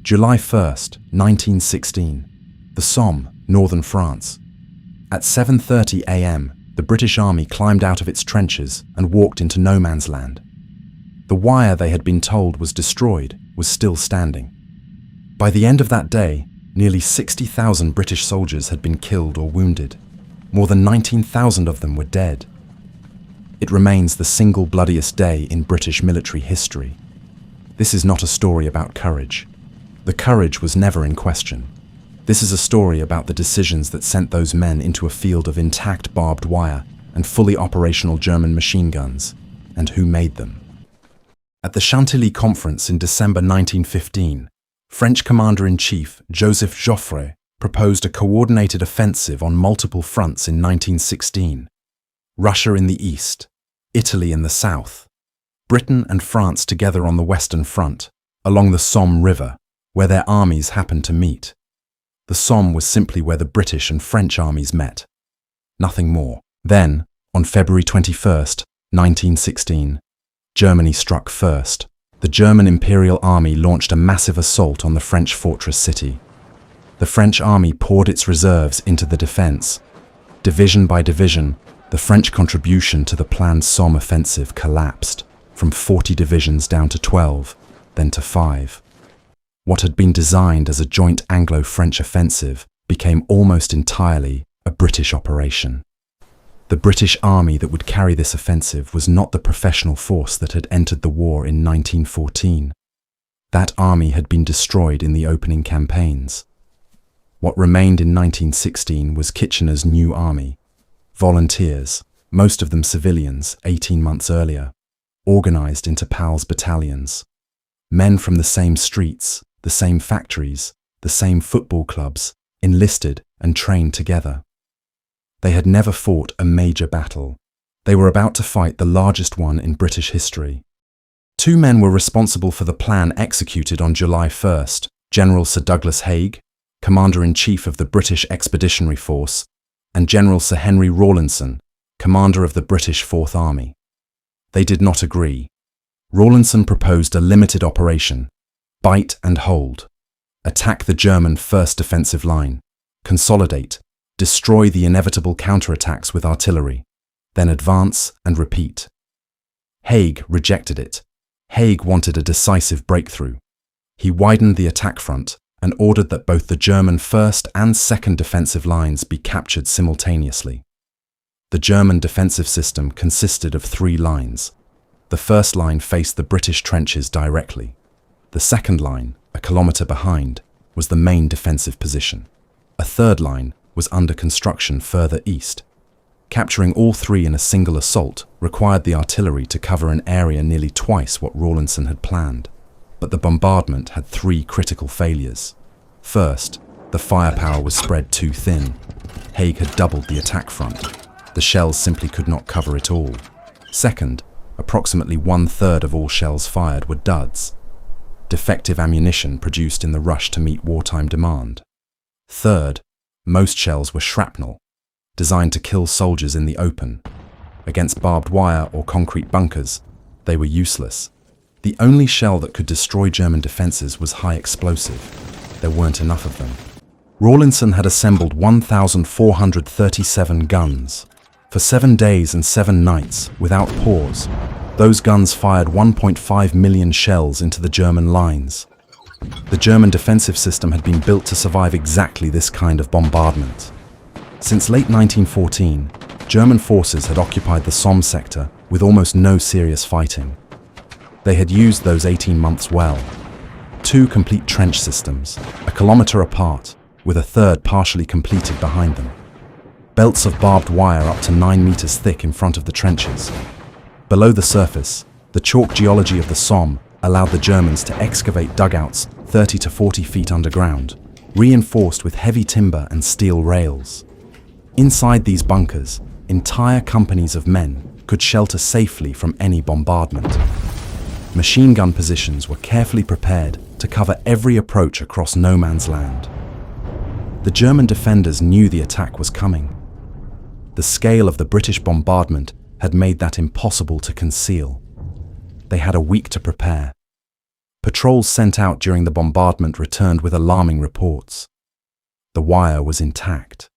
July 1st, 1916. The Somme, northern France. At 7:30 a.m., the British Army climbed out of its trenches and walked into no man's land. The wire they had been told was destroyed was still standing. By the end of that day, nearly 60,000 British soldiers had been killed or wounded. More than 19,000 of them were dead. It remains the single bloodiest day in British military history. This is not a story about courage. The courage was never in question. This is a story about the decisions that sent those men into a field of intact barbed wire and fully operational German machine guns, and who made them. At the Chantilly Conference in December 1915, French Commander-in-Chief Joseph Joffre proposed a coordinated offensive on multiple fronts in 1916. Russia in the east, Italy in the south, Britain and France together on the Western Front, along the Somme River, where their armies happened to meet. The Somme was simply where the British and French armies met. Nothing more. Then, on February 21st, 1916, Germany struck first. The German Imperial Army launched a massive assault on the French fortress city. The French army poured its reserves into the defense. Division by division, the French contribution to the planned Somme offensive collapsed, from 40 divisions down to 12, then to 5. What had been designed as a joint Anglo-French offensive became almost entirely a British operation. The British army that would carry this offensive was not the professional force that had entered the war in 1914. That army had been destroyed in the opening campaigns. What remained in 1916 was Kitchener's new army. Volunteers, most of them civilians, 18 months earlier, organized into Pals Battalions. Men from the same streets, the same factories, the same football clubs, enlisted and trained together. They had never fought a major battle. They were about to fight the largest one in British history. Two men were responsible for the plan executed on July 1st, General Sir Douglas Haig, Commander-in-Chief of the British Expeditionary Force, and General Sir Henry Rawlinson, Commander of the British Fourth Army. They did not agree. Rawlinson proposed a limited operation: bite and hold. Attack the German first defensive line. Consolidate. Destroy the inevitable counterattacks with artillery. Then advance and repeat. Haig rejected it. Haig wanted a decisive breakthrough. He widened the attack front and ordered that both the German first and second defensive lines be captured simultaneously. The German defensive system consisted of 3 lines. The first line faced the British trenches directly. The second line, a kilometre behind, was the main defensive position. A third line was under construction further east. Capturing all 3 in a single assault required the artillery to cover an area nearly twice what Rawlinson had planned. But the bombardment had 3 critical failures. First, the firepower was spread too thin. Haig had doubled the attack front. The shells simply could not cover it all. Second, approximately 1/3 of all shells fired were duds. Defective ammunition produced in the rush to meet wartime demand. Third, most shells were shrapnel, designed to kill soldiers in the open. Against barbed wire or concrete bunkers, they were useless. The only shell that could destroy German defenses was high explosive. There weren't enough of them. Rawlinson had assembled 1,437 guns. For 7 days and 7 nights, without pause, those guns fired 1.5 million shells into the German lines. The German defensive system had been built to survive exactly this kind of bombardment. Since late 1914, German forces had occupied the Somme sector with almost no serious fighting. They had used those 18 months well. 2 complete trench systems, a kilometre apart, with a third partially completed behind them. Belts of barbed wire up to 9 meters thick in front of the trenches. Below the surface, the chalk geology of the Somme allowed the Germans to excavate dugouts 30 to 40 feet underground, reinforced with heavy timber and steel rails. Inside these bunkers, entire companies of men could shelter safely from any bombardment. Machine gun positions were carefully prepared to cover every approach across no man's land. The German defenders knew the attack was coming. The scale of the British bombardment had made that impossible to conceal. They had a week to prepare. Patrol Patrols sent out during the bombardment returned with alarming reports. The wire was intact.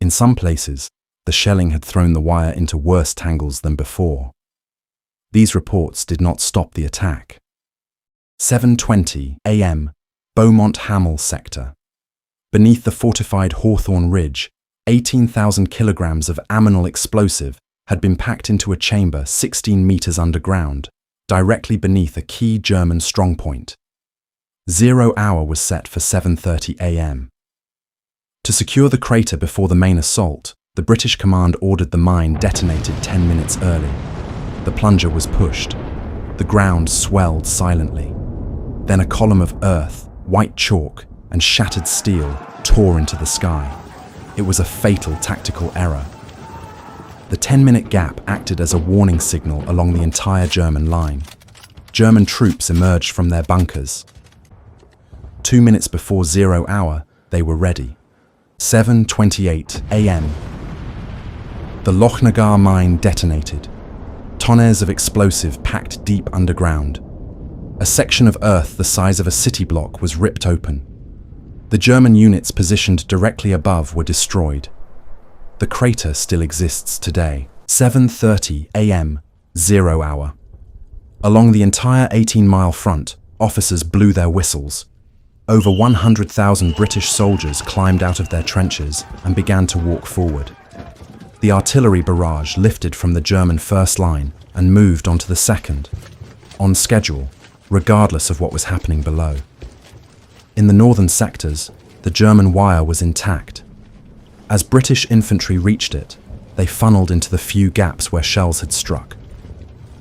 In some places, the shelling had thrown the wire into worse tangles than before. These reports did not stop the attack. 7:20 a.m., Beaumont-Hamel sector. Beneath the fortified Hawthorn Ridge, 18,000 kilograms of aminal explosive had been packed into a chamber 16 meters underground, directly beneath a key German strongpoint. 0 hour was set for 7:30 a.m. To secure the crater before the main assault, the British command ordered the mine detonated 10 minutes early. The plunger was pushed. The ground swelled silently. Then a column of earth, white chalk, and shattered steel tore into the sky. It was a fatal tactical error. The 10-minute gap acted as a warning signal along the entire German line. German troops emerged from their bunkers. 2 minutes before 0 hour, they were ready. 7:28 a.m. The Lochnagar Mine detonated. Tonnes of explosive packed deep underground. A section of earth the size of a city block was ripped open. The German units positioned directly above were destroyed. The crater still exists today. 7:30 a.m., 0 hour. Along the entire 18-mile front, officers blew their whistles. Over 100,000 British soldiers climbed out of their trenches and began to walk forward. The artillery barrage lifted from the German first line and moved onto the second, on schedule, regardless of what was happening below. In the northern sectors, the German wire was intact. As British infantry reached it, they funneled into the few gaps where shells had struck.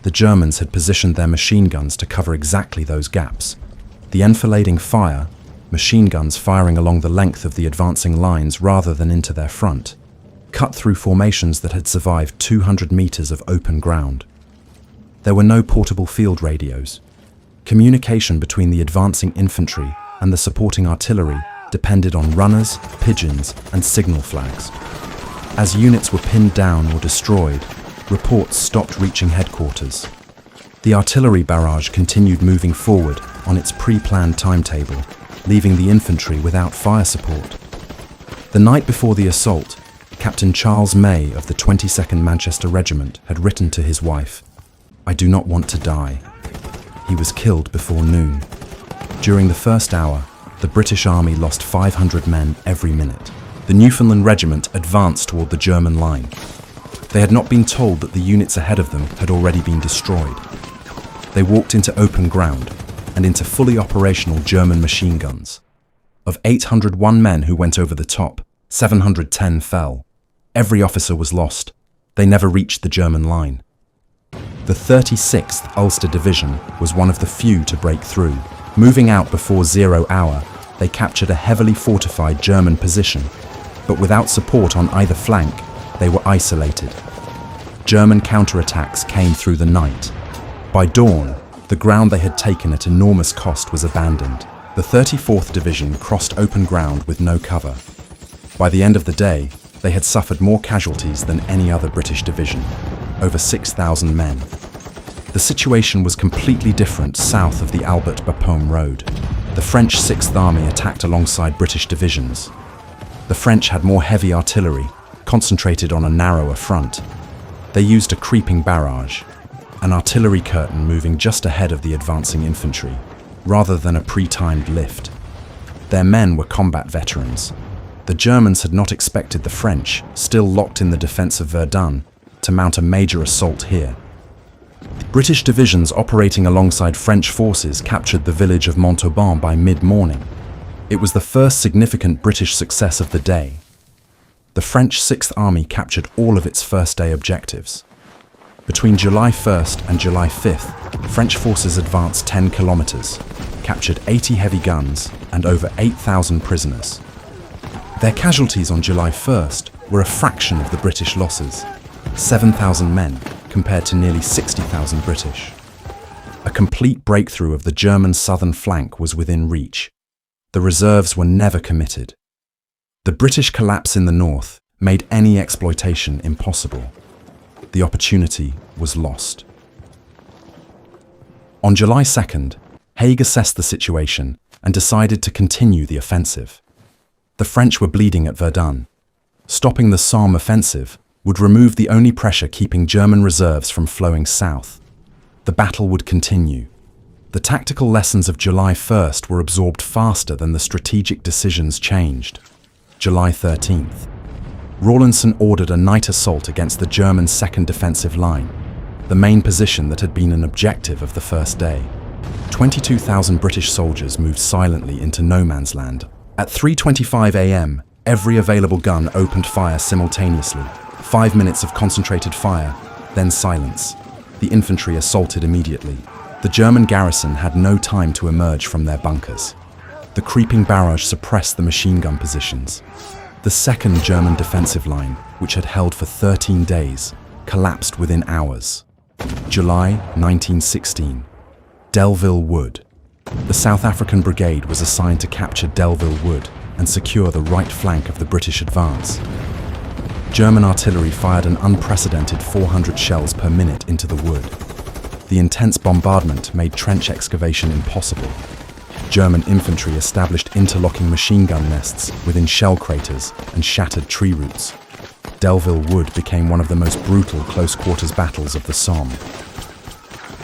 The Germans had positioned their machine guns to cover exactly those gaps. The enfilading fire, machine guns firing along the length of the advancing lines rather than into their front, cut through formations that had survived 200 meters of open ground. There were no portable field radios. Communication between the advancing infantry and the supporting artillery depended on runners, pigeons, and signal flags. As units were pinned down or destroyed, reports stopped reaching headquarters. The artillery barrage continued moving forward on its pre-planned timetable, leaving the infantry without fire support. The night before the assault, Captain Charles May of the 22nd Manchester Regiment had written to his wife, "I do not want to die." He was killed before noon. During the first hour, the British Army lost 500 men every minute. The Newfoundland Regiment advanced toward the German line. They had not been told that the units ahead of them had already been destroyed. They walked into open ground and into fully operational German machine guns. Of 801 men who went over the top, 710 fell. Every officer was lost. They never reached the German line. The 36th Ulster Division was one of the few to break through. Moving out before 0 hour, they captured a heavily fortified German position, but without support on either flank, they were isolated. German counterattacks came through the night. By dawn, the ground they had taken at enormous cost was abandoned. The 34th Division crossed open ground with no cover. By the end of the day, they had suffered more casualties than any other British division, over 6,000 men. The situation was completely different south of the Albert Bapaume Road. The French 6th Army attacked alongside British divisions. The French had more heavy artillery, concentrated on a narrower front. They used a creeping barrage, an artillery curtain moving just ahead of the advancing infantry, rather than a pre-timed lift. Their men were combat veterans. The Germans had not expected the French, still locked in the defense of Verdun, to mount a major assault here. British divisions operating alongside French forces captured the village of Montauban by mid-morning. It was the first significant British success of the day. The French 6th Army captured all of its first-day objectives. Between July 1st and July 5th, French forces advanced 10 kilometers, captured 80 heavy guns and over 8,000 prisoners. Their casualties on July 1st were a fraction of the British losses, 7,000 men compared to nearly 60,000 British. A complete breakthrough of the German southern flank was within reach. The reserves were never committed. The British collapse in the north made any exploitation impossible. The opportunity was lost. On July 2nd, Haig assessed the situation and decided to continue the offensive. The French were bleeding at Verdun. Stopping the Somme offensive would remove the only pressure keeping German reserves from flowing south. The battle would continue. The tactical lessons of July 1st were absorbed faster than the strategic decisions changed. July 13th. Rawlinson ordered a night assault against the German second defensive line, the main position that had been an objective of the first day. 22,000 British soldiers moved silently into no man's land. At 3:25 a.m., every available gun opened fire simultaneously. 5 minutes of concentrated fire, then silence. The infantry assaulted immediately. The German garrison had no time to emerge from their bunkers. The creeping barrage suppressed the machine gun positions. The second German defensive line, which had held for 13 days, collapsed within hours. July 1916. Delville Wood. The South African Brigade was assigned to capture Delville Wood and secure the right flank of the British advance. German artillery fired an unprecedented 400 shells per minute into the wood. The intense bombardment made trench excavation impossible. German infantry established interlocking machine gun nests within shell craters and shattered tree roots. Delville Wood became one of the most brutal close-quarters battles of the Somme.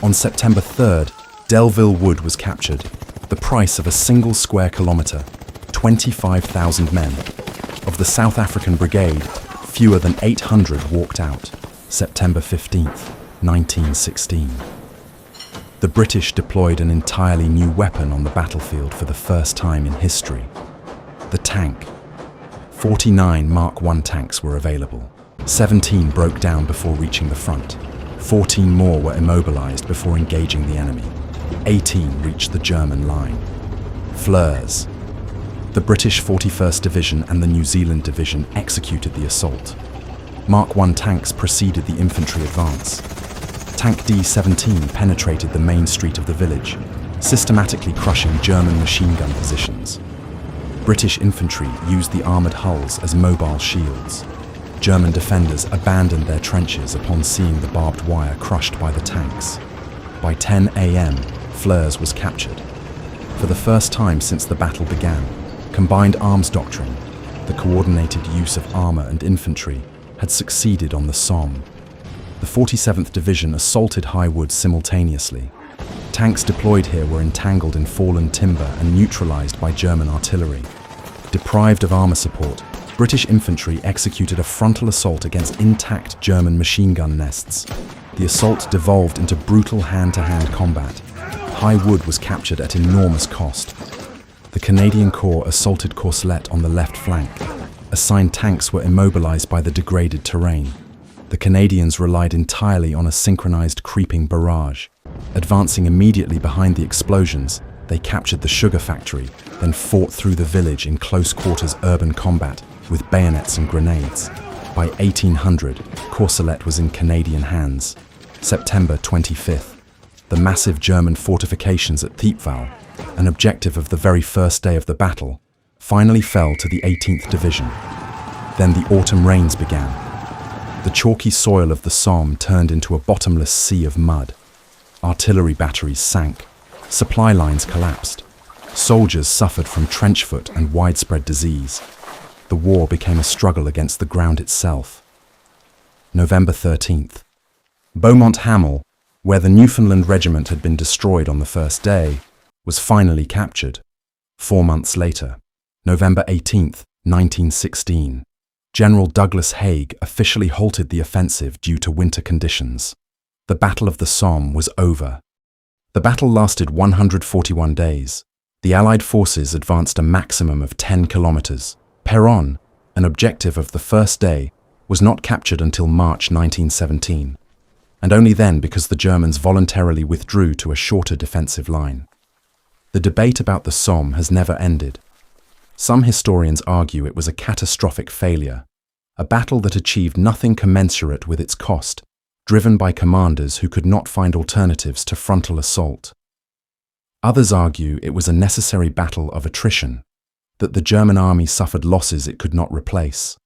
On September 3rd, Delville Wood was captured. The price of a single square kilometre, 25,000 men. Of the South African Brigade, fewer than 800 walked out. September 15th, 1916. The British deployed an entirely new weapon on the battlefield for the first time in history. The tank. 49 Mark I tanks were available. 17 broke down before reaching the front. 14 more were immobilized before engaging the enemy. 18 reached the German line. Fleurs. The British 41st Division and the New Zealand Division executed the assault. Mark I tanks preceded the infantry advance. Tank D-17 penetrated the main street of the village, systematically crushing German machine gun positions. British infantry used the armoured hulls as mobile shields. German defenders abandoned their trenches upon seeing the barbed wire crushed by the tanks. By 10 a.m., Fleurs was captured. For the first time since the battle began, combined arms doctrine, the coordinated use of armour and infantry, had succeeded on the Somme. The 47th Division assaulted High Wood simultaneously. Tanks deployed here were entangled in fallen timber and neutralized by German artillery. Deprived of armor support, British infantry executed a frontal assault against intact German machine gun nests. The assault devolved into brutal hand-to-hand combat. High Wood was captured at enormous cost. The Canadian Corps assaulted Courcelette on the left flank. Assigned tanks were immobilized by the degraded terrain. The Canadians relied entirely on a synchronized creeping barrage. Advancing immediately behind the explosions, they captured the sugar factory, then fought through the village in close-quarters urban combat with bayonets and grenades. By 1800, Courcelette was in Canadian hands. September 25th. The massive German fortifications at Thiepval, an objective of the very first day of the battle, finally fell to the 18th Division. Then the autumn rains began. The chalky soil of the Somme turned into a bottomless sea of mud. Artillery batteries sank. Supply lines collapsed. Soldiers suffered from trench foot and widespread disease. The war became a struggle against the ground itself. November 13th. Beaumont-Hamel, where the Newfoundland Regiment had been destroyed on the first day, was finally captured. 4 months later, November 18th, 1916. General Douglas Haig officially halted the offensive due to winter conditions. The Battle of the Somme was over. The battle lasted 141 days. The Allied forces advanced a maximum of 10 kilometers. Péronne, an objective of the first day, was not captured until March 1917, and only then because the Germans voluntarily withdrew to a shorter defensive line. The debate about the Somme has never ended. Some historians argue it was a catastrophic failure, a battle that achieved nothing commensurate with its cost, driven by commanders who could not find alternatives to frontal assault. Others argue it was a necessary battle of attrition, that the German army suffered losses it could not replace,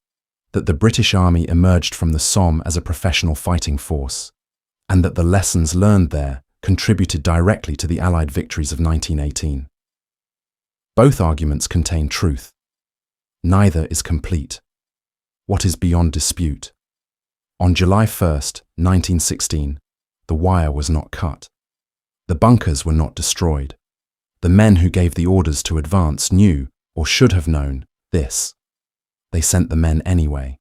that the British army emerged from the Somme as a professional fighting force, and that the lessons learned there contributed directly to the Allied victories of 1918. Both arguments contain truth. Neither is complete. What is beyond dispute? On July 1st, 1916, the wire was not cut. The bunkers were not destroyed. The men who gave the orders to advance knew, or should have known, this. They sent the men anyway.